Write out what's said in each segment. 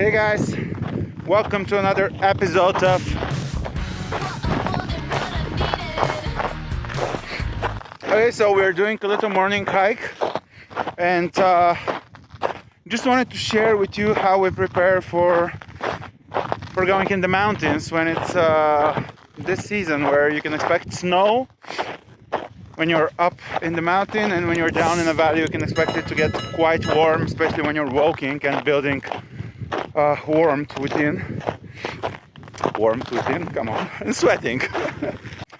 Hey guys, welcome to another episode of Okay, so we're doing a little morning hike and just wanted to share with you how we prepare for going in the mountains when it's this season where you can expect snow when you're up in the mountain, and when you're down in the valley you can expect it to get quite warm, especially when you're walking and building warmth within. Come on, I'm sweating.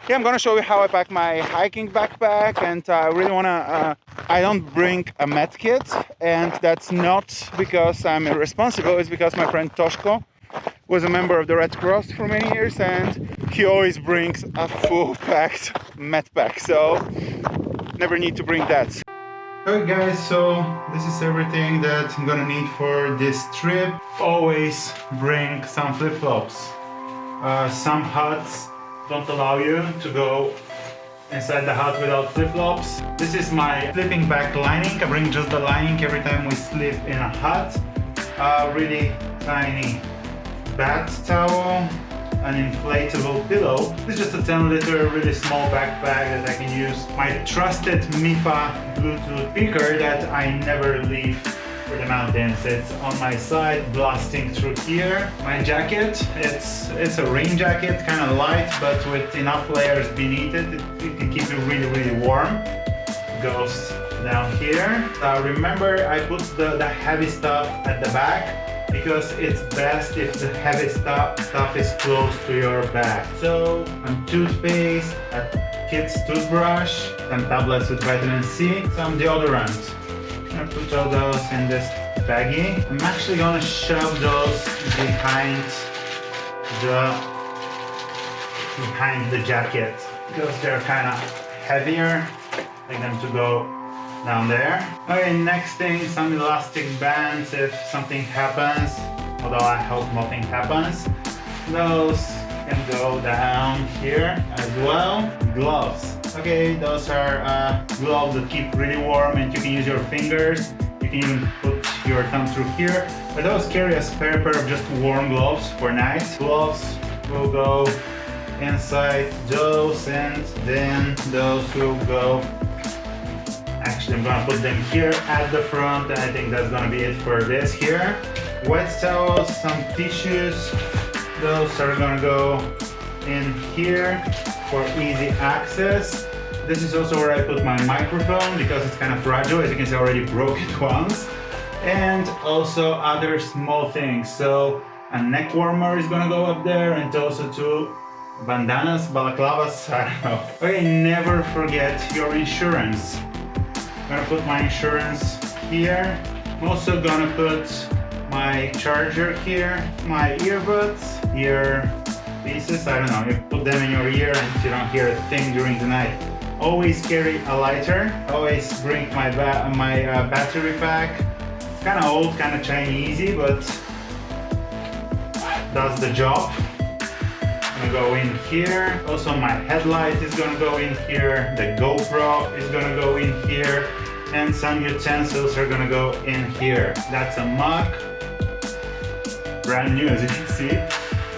Yeah, I'm gonna show you how I pack my hiking backpack, and I really wanna I don't bring a med kit, and that's not because I'm irresponsible, it's because my friend Toshko was a member of the Red Cross for many years and he always brings a full packed med pack, so never need to bring that. Okay guys, so this is everything that I'm gonna need for this trip. Always bring some flip-flops. Some huts don't allow you to go inside the hut without flip-flops. This is my sleeping bag lining. I bring just the lining every time we sleep in a hut. A really tiny bath towel, an inflatable pillow. This is just a 10-liter really small backpack that I can use. My trusted Mifa Bluetooth speaker that I never leave for the mountains. It's on my side, blasting through here. My jacket, it's a rain jacket, kind of light, but with enough layers beneath it, it can keep you really warm. Goes down here. Remember, I put the heavy stuff at the back, because it's best if the heavy stuff is close to your back. So, some toothpaste, a kid's toothbrush, some tablets with vitamin C, some deodorant. I'm gonna put all those in this baggie. I'm actually gonna shove those behind the jacket because they're kind of heavier. I like them to go down there. Okay, next thing, some elastic bands if something happens, although I hope nothing happens. Those can go down here as well. Gloves. Okay, those are gloves that keep really warm and you can use your fingers. You can even put your thumb through here. But those carry a spare pair of just warm gloves for night. Gloves will go inside those, and then those will go. Actually, I'm gonna put them here at the front, and I think that's gonna be it for this here. Wet towels, some tissues, those are gonna go in here for easy access. This is also where I put my microphone because it's kind of fragile. As you can see, I already broke it once. And also other small things. So a neck warmer is gonna go up there, and also two bandanas, balaclavas, I don't know. Okay, never forget your insurance. I'm gonna put my insurance here. I'm also gonna put my charger here, my earbuds, ear pieces, I don't know, you put them in your ear and you don't hear a thing during the night. Always carry a lighter. Always bring my battery pack. It's kind of old, kind of Chinese-y, but does the job. Gonna go in here. Also my headlight is gonna go in here. The GoPro is gonna go in here. And some utensils are gonna go in here. That's a mug. Brand new, as you can see.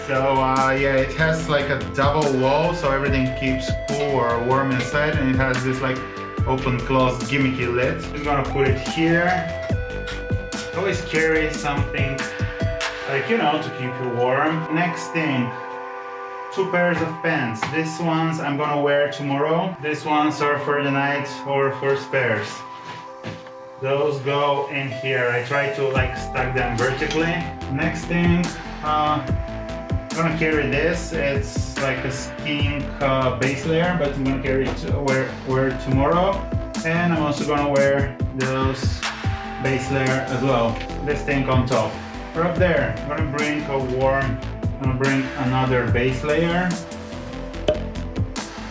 So yeah, it has like a double wall, so everything keeps cool or warm inside, and it has this like open closed gimmicky lid. Just gonna put it here. Always carry something like, you know, to keep you warm. Next thing, 2 pairs of pants. These ones I'm gonna wear tomorrow. These ones are for the night or for spares. Those go in here. I try to like stack them vertically. Next thing, I'm gonna carry this. It's like a skiing base layer, but I'm gonna carry it to wear it tomorrow. And I'm also gonna wear those base layer as well. This thing on top. Or up there, I'm gonna bring another base layer,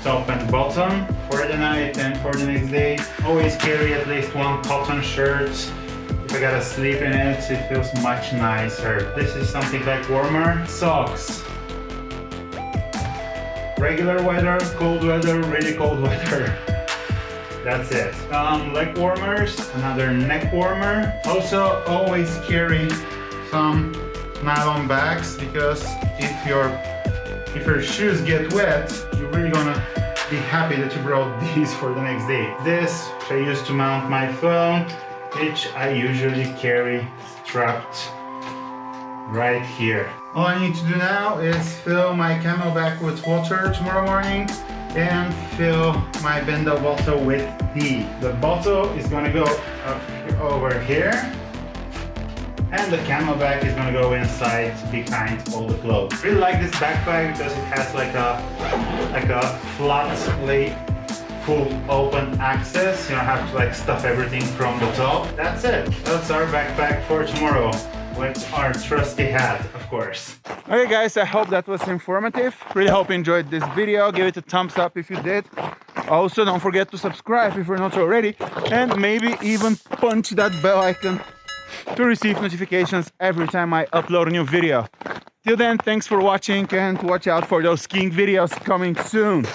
top and bottom for the night and for the next day. Always carry at least one cotton shirt. If I gotta sleep in it, it feels much nicer. This is something like warmer. Socks. Regular weather, cold weather, really cold weather. That's it. Leg warmers, another neck warmer. Also always carry some nylon bags, because if your shoes get wet, you're really gonna be happy that you brought these for the next day. This I use to mount my phone, which I usually carry strapped right here. All I need to do now is fill my CamelBak with water tomorrow morning and fill my Benda bottle with tea. The bottle is gonna go up over here, and the CamelBak is gonna go inside behind all the clothes. Really like this backpack because it has like a flat full open access. You don't have to like stuff everything from the top. That's it. That's our backpack for tomorrow, with our trusty hat, of course. Okay guys, I hope that was informative. Really hope you enjoyed this video. Give it a thumbs up if you did. Also, don't forget to subscribe if you're not already, and maybe even punch that bell icon to receive notifications every time I upload a new video. Till then, thanks for watching, and watch out for those skiing videos coming soon.